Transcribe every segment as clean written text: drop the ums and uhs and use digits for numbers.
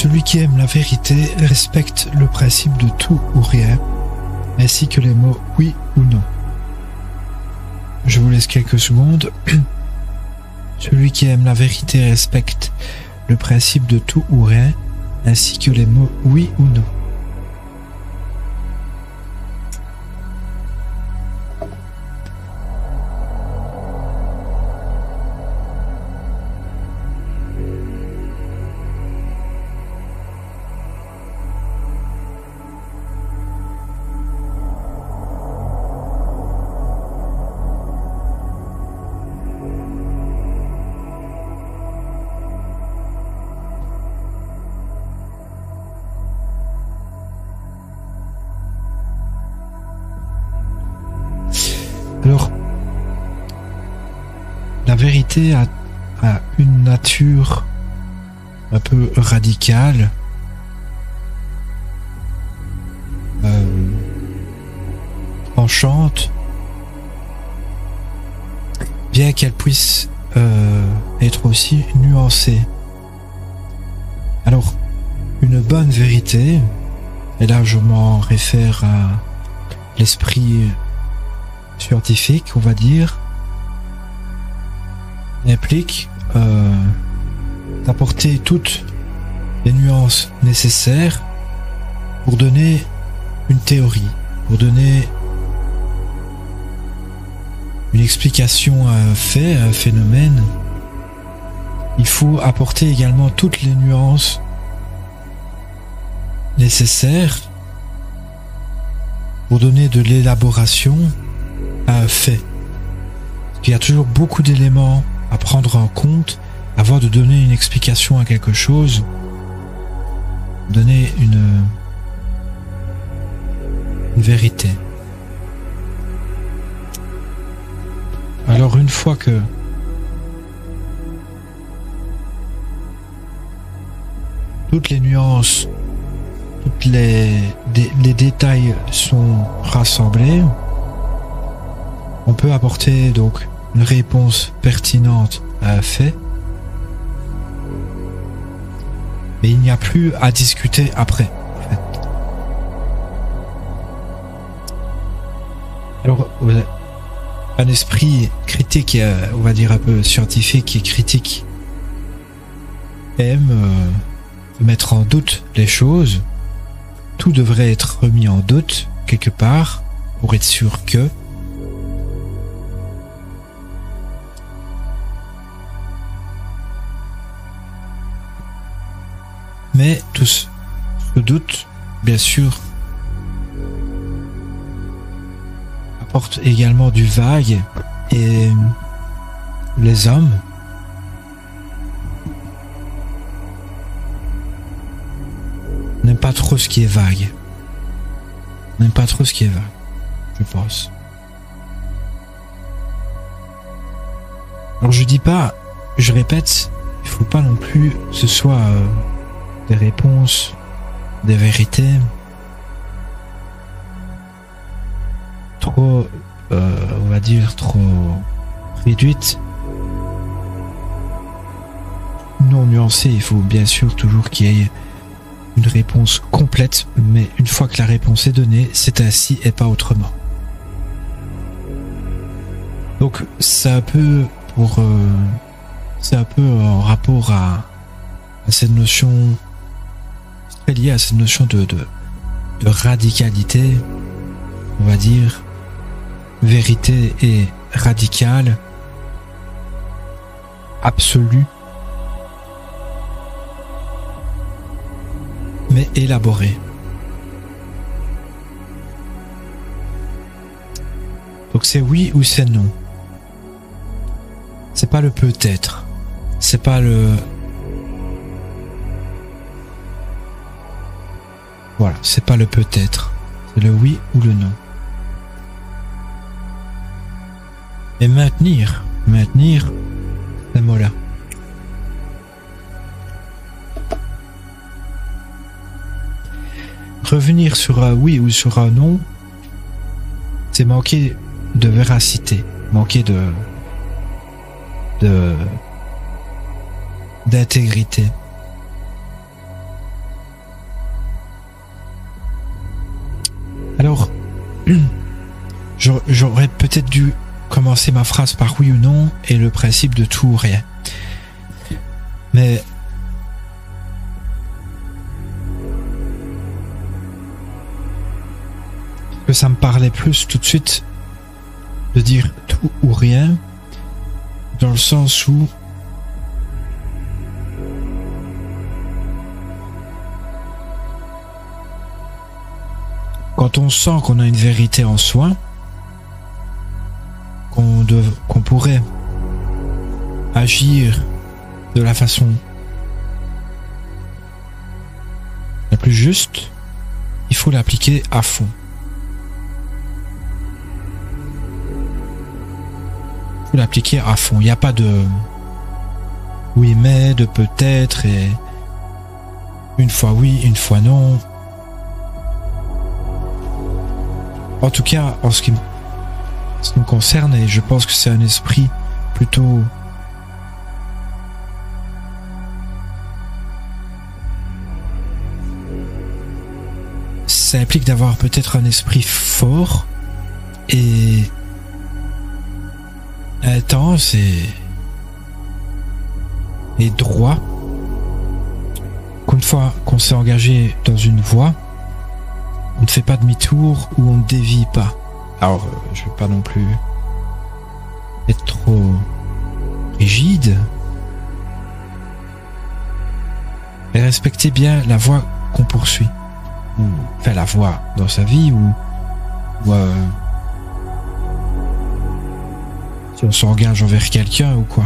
Celui qui aime la vérité respecte le principe de tout ou rien, ainsi que les mots oui ou non. Je vous laisse quelques secondes. Celui qui aime la vérité respecte le principe de tout ou rien, ainsi que les mots oui ou non. Alors, la vérité a une nature un peu radicale, tranchante, bien qu'elle puisse être aussi nuancée. Alors, une bonne vérité, et là je m'en réfère à l'esprit scientifique, on va dire, implique d'apporter toutes les nuances nécessaires pour donner une théorie, pour donner une explication à un fait, à un phénomène. Il faut apporter également toutes les nuances nécessaires pour donner de l'élaboration à un fait. Il y a toujours beaucoup d'éléments à prendre en compte avant de donner une explication à quelque chose, donner une vérité. Alors une fois que toutes les nuances, tous les détails sont rassemblés, on peut apporter donc une réponse pertinente à un fait, mais il n'y a plus à discuter après, en fait. Alors, un esprit critique, on va dire un peu scientifique et critique, aime mettre en doute les choses. Tout devrait être remis en doute quelque part pour être sûr que. Mais tout ce doute, bien sûr, apporte également du vague, et les hommes n'aiment pas trop ce qui est vague. N'aiment pas trop ce qui est vague, je pense. Alors je dis pas, je répète, il faut pas non plus que ce soit des réponses, des vérités trop, on va dire, trop réduites, non nuancées. Il faut bien sûr toujours qu'il y ait une réponse complète, mais une fois que la réponse est donnée, c'est ainsi et pas autrement. Donc c'est un peu en rapport à cette notion, très lié à cette notion de radicalité, on va dire, vérité et radicale, absolue, mais élaborée. Donc c'est oui ou c'est non. C'est pas le peut-être. C'est pas le... Voilà, c'est pas le peut-être. C'est le oui ou le non. Et maintenir ces mots-là. Revenir sur un oui ou sur un non, c'est manquer de véracité, manquer d'intégrité. peut-être dû commencer ma phrase par oui ou non et le principe de tout ou rien. Mais que ça me parlait plus tout de suite de dire tout ou rien, dans le sens où quand on sent qu'on a une vérité en soi, qu'on pourrait agir de la façon la plus juste, il faut l'appliquer à fond. Il faut l'appliquer à fond. Il n'y a pas de oui mais, de peut-être et une fois oui, une fois non. En tout cas, en ce qui me concerne, et je pense que c'est un esprit plutôt ça implique d'avoir peut-être un esprit fort et intense et droit, qu'une fois qu'on s'est engagé dans une voie, on ne fait pas demi-tour ou on ne dévie pas. Alors, je ne veux pas non plus être trop rigide, mais respectez bien la voie qu'on poursuit. Enfin, la voie dans sa vie ou si on s'engage envers quelqu'un ou quoi.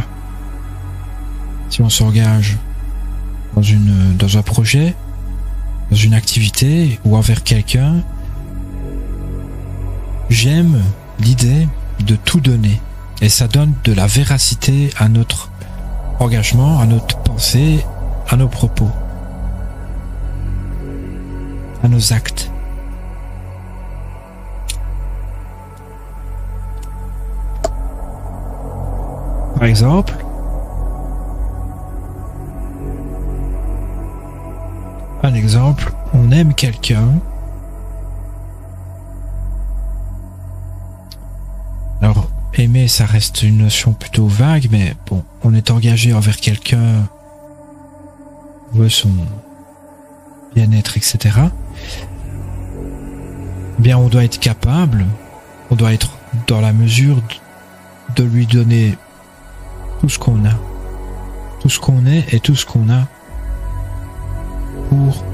Si on s'engage dans un projet, dans une activité ou envers quelqu'un, j'aime l'idée de tout donner et ça donne de la véracité à notre engagement, à notre pensée, à nos propos, à nos actes. Par exemple, on aime quelqu'un. Alors, aimer, ça reste une notion plutôt vague, mais bon, on est engagé envers quelqu'un, on veut son bien-être, etc. Bien, on doit être capable, on doit être dans la mesure de lui donner tout ce qu'on a, tout ce qu'on est et tout ce qu'on a pour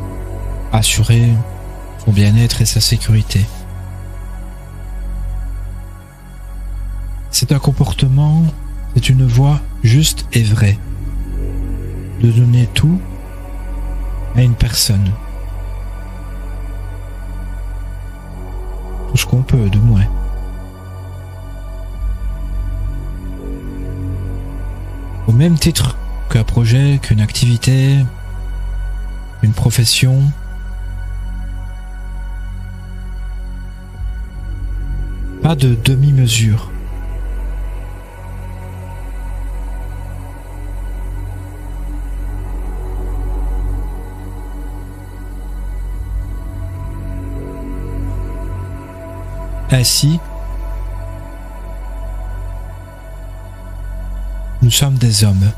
assurer son bien-être et sa sécurité. C'est un comportement, c'est une voie juste et vraie de donner tout à une personne. Tout ce qu'on peut, du moins. Au même titre qu'un projet, qu'une activité, une profession, pas de demi-mesure. Ainsi, nous sommes des hommes.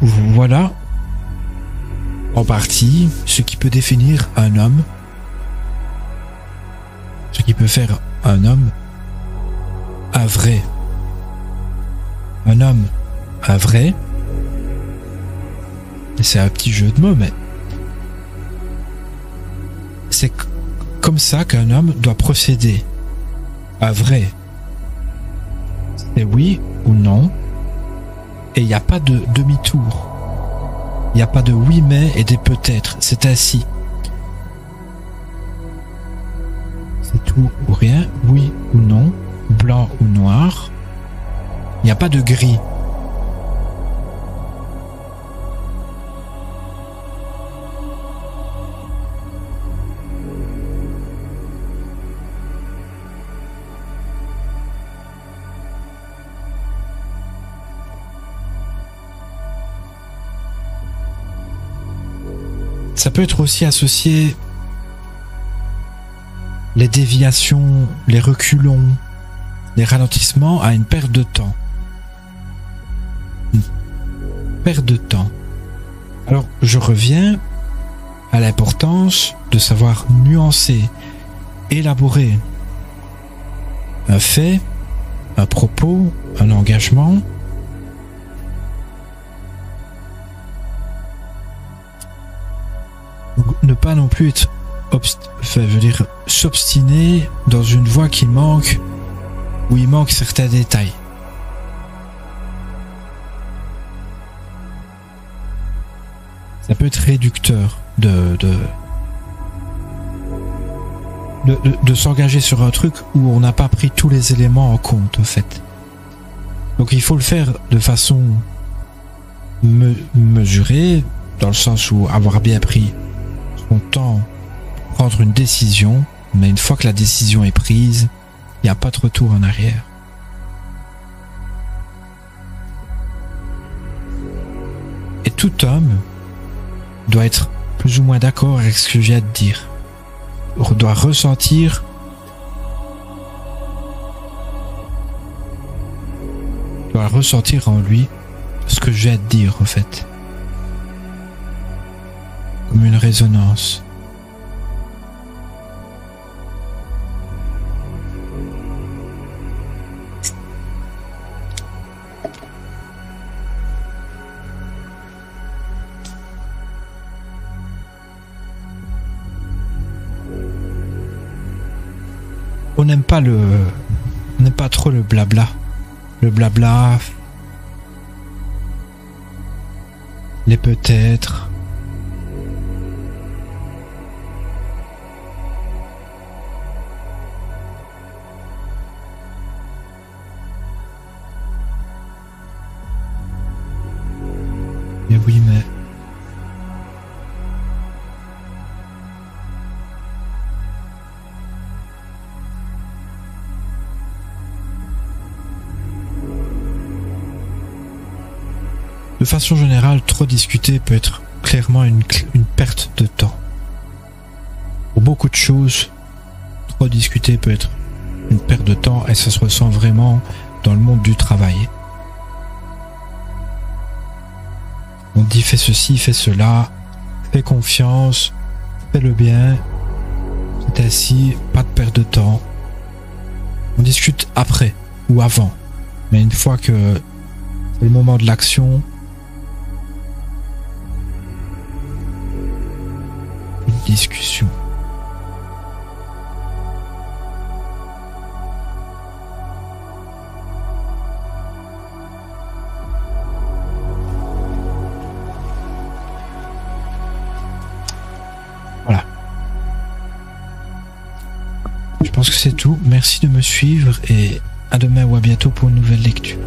Voilà, en partie, ce qui peut définir un homme, ce qui peut faire un homme un vrai. Un homme un vrai, c'est un petit jeu de mots, mais c'est comme ça qu'un homme doit procéder. Un vrai, c'est oui ou non, et il n'y a pas de demi-tour. Il n'y a pas de oui mais et des peut-être. C'est ainsi. C'est tout ou rien, oui ou non, blanc ou noir. Il n'y a pas de gris. Ça peut être aussi associé les déviations, les reculons, des ralentissements à une perte de temps. Une perte de temps. Alors, je reviens à l'importance de savoir nuancer, élaborer un fait, un propos, un engagement. Ne pas non plus être s'obstiner dans une voie qui manque, où il manque certains détails. Ça peut être réducteur de s'engager sur un truc où on n'a pas pris tous les éléments en compte, en fait. Donc il faut le faire de façon mesurée, dans le sens où avoir bien pris son temps pour prendre une décision, mais une fois que la décision est prise, il n'y a pas de retour en arrière. Et tout homme doit être plus ou moins d'accord avec ce que je viens de dire. Doit ressentir en lui ce que je viens de dire, en fait. Comme une résonance. On n'aime pas trop le blabla. Le blabla, les peut-être. Mais oui, mais... De façon générale, trop discuter peut être clairement une perte de temps. Pour beaucoup de choses, trop discuter peut être une perte de temps et ça se ressent vraiment dans le monde du travail. On dit fais ceci, fais cela, fais confiance, fais le bien. C'est ainsi, pas de perte de temps. On discute après ou avant. Mais une fois que c'est le moment de l'action, une discussion. Voilà. Je pense que c'est tout. Merci de me suivre et à demain ou à bientôt pour une nouvelle lecture.